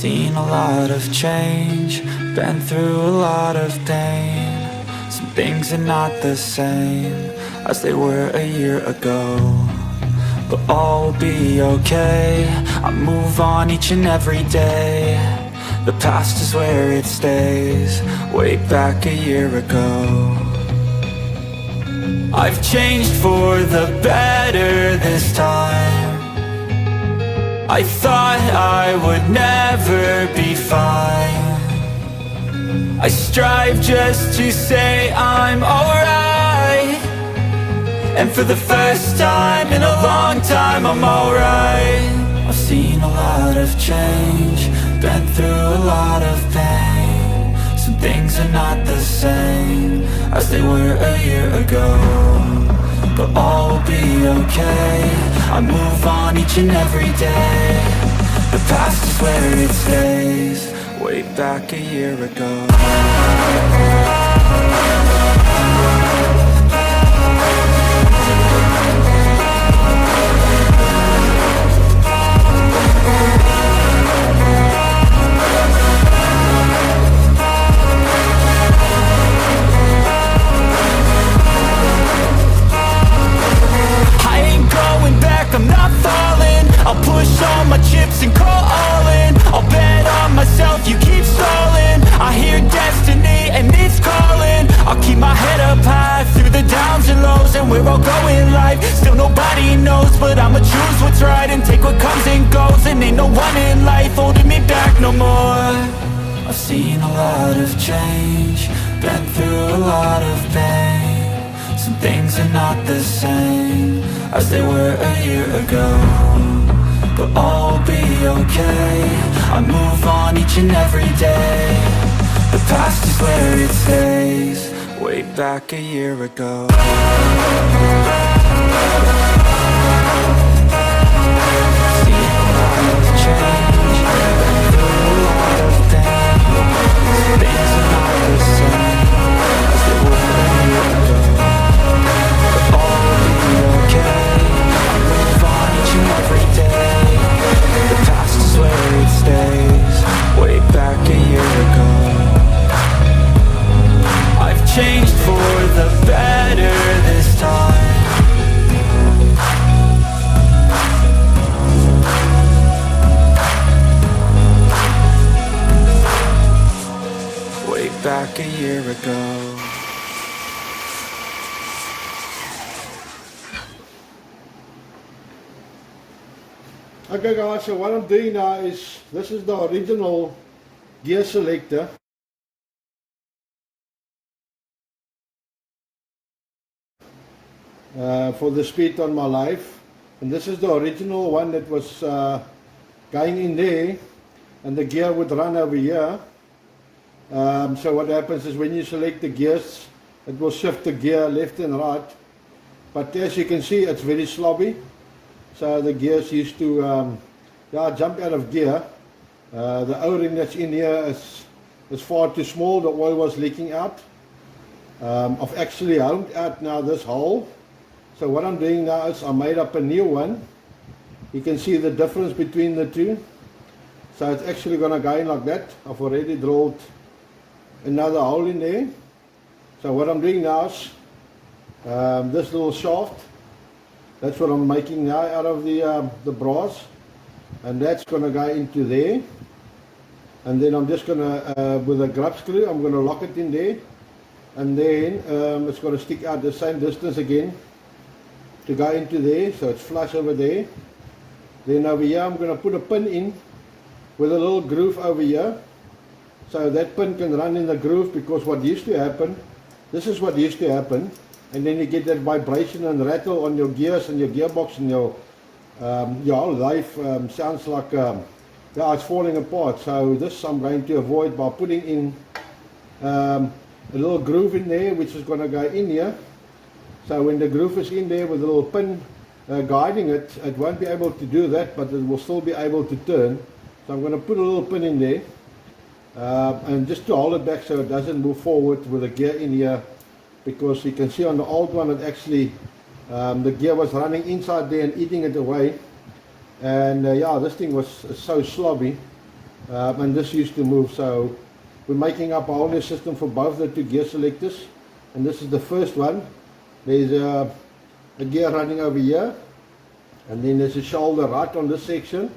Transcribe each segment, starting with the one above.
seen a lot of change, been through a lot of pain. Some things are not the same as they were a year ago, but all will be okay. I move on each and every day. The past is where it stays, way back a year ago. I've changed for the better this time. I thought I would never be fine. I strive just to say I'm alright, and for the first time in a long time I'm alright. I've seen a lot of change, been through a lot of pain. Some things are not the same as they were a year ago, but all will be okay. I move on each and every day. The past is where it stays, way back a year ago. I'm not falling, I'll push all my chips and call all in. I'll bet on myself, you keep stalling. I hear destiny and it's calling. I'll keep my head up high through the downs and lows, and we're all going life. Still nobody knows, but I'ma choose what's right and take what comes and goes. And ain't no one in life holding me back no more. I've seen a lot of change, been through a lot of pain. Some things are not the same as they were a year ago, but all will be okay. I move on each and every day. The past is where it stays, way back a year ago. Seen a lot of change, been through a lot of pain. Some things are not the same as they were a year ago, but all will be okay. Every day, the past is where it stays, way back a year ago. I've changed for the better this time. Way back a year ago. Okay guys, so what I'm doing now is, this is the original gear selector. For the speed on my lathe, and this is the original one that was going in there, and the gear would run over here. So what happens is when you select the gears, it will shift the gear left and right, but as you can see it's very slobby. So the gears used to jump out of gear. The O-ring that's in here is far too small, the oil was leaking out. I've actually homed out now this hole. So what I'm doing now is I made up a new one. You can see the difference between the two. So it's actually going to go in like that. I've already drilled another hole in there. So what I'm doing now is this little shaft. That's what I'm making now out of the brass, and that's going to go into there. And then I'm just going to, with a grub screw, I'm going to lock it in there, and then it's going to stick out the same distance again to go into there, so it's flush over there. Then over here I'm going to put a pin in with a little groove over here, so that pin can run in the groove, because what used to happen, this is what used to happen, and then you get that vibration and rattle on your gears and your gearbox, and your whole life sounds like it's falling apart. So this I'm going to avoid by putting in a little groove in there, which is going to go in here. So when the groove is in there with a little pin guiding it, it won't be able to do that, but it will still be able to turn. So I'm going to put a little pin in there, and just to hold it back so it doesn't move forward with the gear in here. Because you can see on the old one, it actually the gear was running inside there and eating it away. And yeah, this thing was so slobby. and this used to move. So we're making up a whole new system for both the two gear selectors, and this is the first one. There's a gear running over here, and then there's a shoulder right on this section.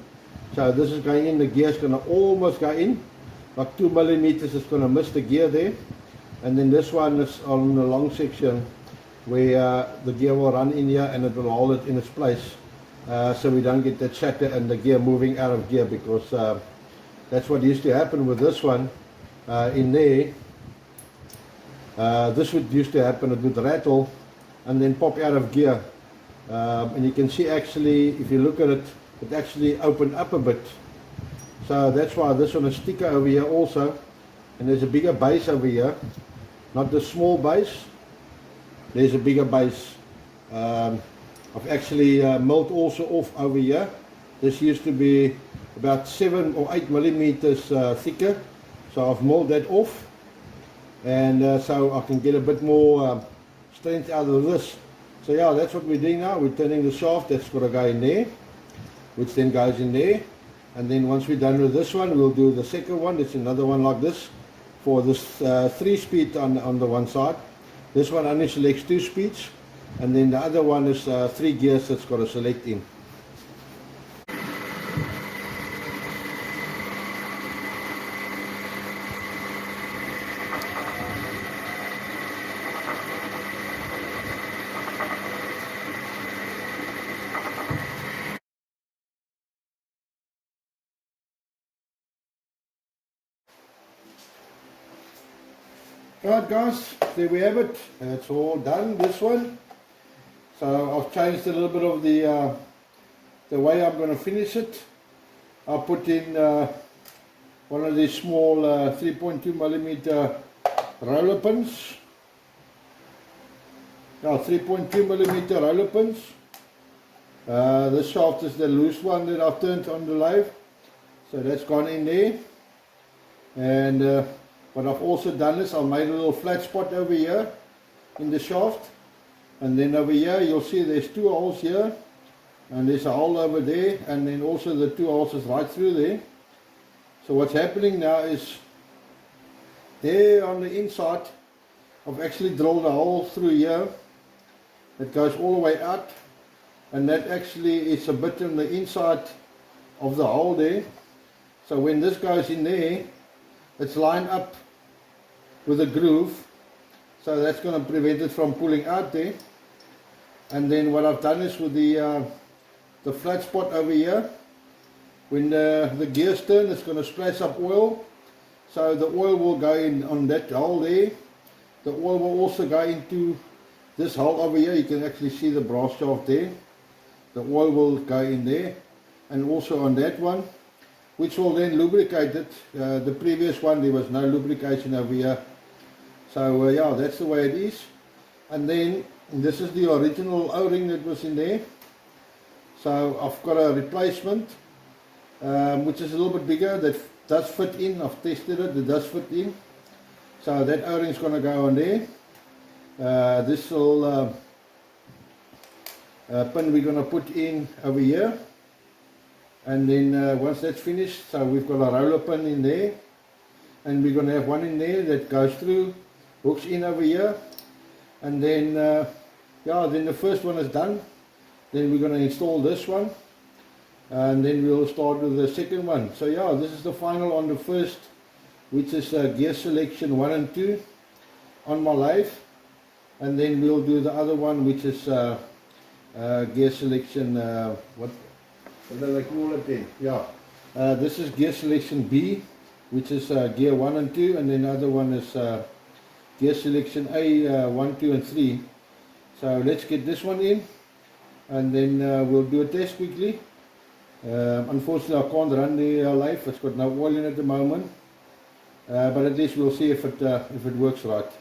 So this is going in, the gear is going to almost go in, like 2 millimeters. It's going to miss the gear there. And then this one is on the long section where the gear will run in here and it will hold it in its place, so we don't get that shatter and the gear moving out of gear, because that's what used to happen with this one in there. This would used to happen, it would rattle and then pop out of gear, and you can see actually, if you look at it, it actually opened up a bit. So that's why this one is thicker over here also, and there's a bigger base over here, not the small base. There's a bigger base. I've actually milled also off over here. This used to be about 7 or 8 millimeters thicker, so I've milled that off, and so I can get a bit more strength out of this. So yeah, that's what we're doing now. We're turning the shaft. That's got to go in there, which then goes in there, and then once we're done with this one, we'll do the second one. It's another one like this for this 3-speed on the one side. This one only selects 2 speeds, and then the other one is 3 gears that's got to select in. Alright guys, there we have it. It's all done, this one. So I've changed a little bit of the way I'm going to finish it. I put in one of these small 3.2 millimeter roller pins. Now 3.2 millimeter roller pins. This shaft is the loose one that I've turned on the lathe. So that's gone in there. And what I've also done is I've made a little flat spot over here in the shaft, and then over here you'll see there's 2 holes here, and there's a hole over there, and then also the 2 holes is right through there. So what's happening now is, there on the inside I've actually drilled a hole through here that goes all the way out, and that actually is a bit on the inside of the hole there. So when this goes in there, it's lined up with a groove, so that's going to prevent it from pulling out there. And then what I've done is with the flat spot over here, when the gears turn, it's going to splash up oil, so the oil will go in on that hole there. The oil will also go into this hole over here. You can actually see the brass shaft there. The oil will go in there, and also on that one, which will then lubricate it. The previous one, there was no lubrication over here. So yeah, that's the way it is. And then this is the original O-ring that was in there. So I've got a replacement, which is a little bit bigger, that does fit in. I've tested it, it does fit in. So that O-ring is going to go on there. This little pin we're going to put in over here. And then once that's finished, so we've got a roller pin in there, and we're going to have one in there that goes through, hooks in over here, and then yeah, then the first one is done. Then we're going to install this one, and then we'll start with the second one. So yeah, this is the final on the first, which is gear selection 1 and 2 on my lathe, and then we'll do the other one, which is gear selection what do they call it then? Yeah, this is gear selection B, which is gear 1 and 2, and then the other one is gear selection A, 1, 2 and 3. So let's get this one in, and then we'll do a test quickly. Unfortunately I can't run the lathe, it's got no oil in at the moment, but at least we'll see if it works right.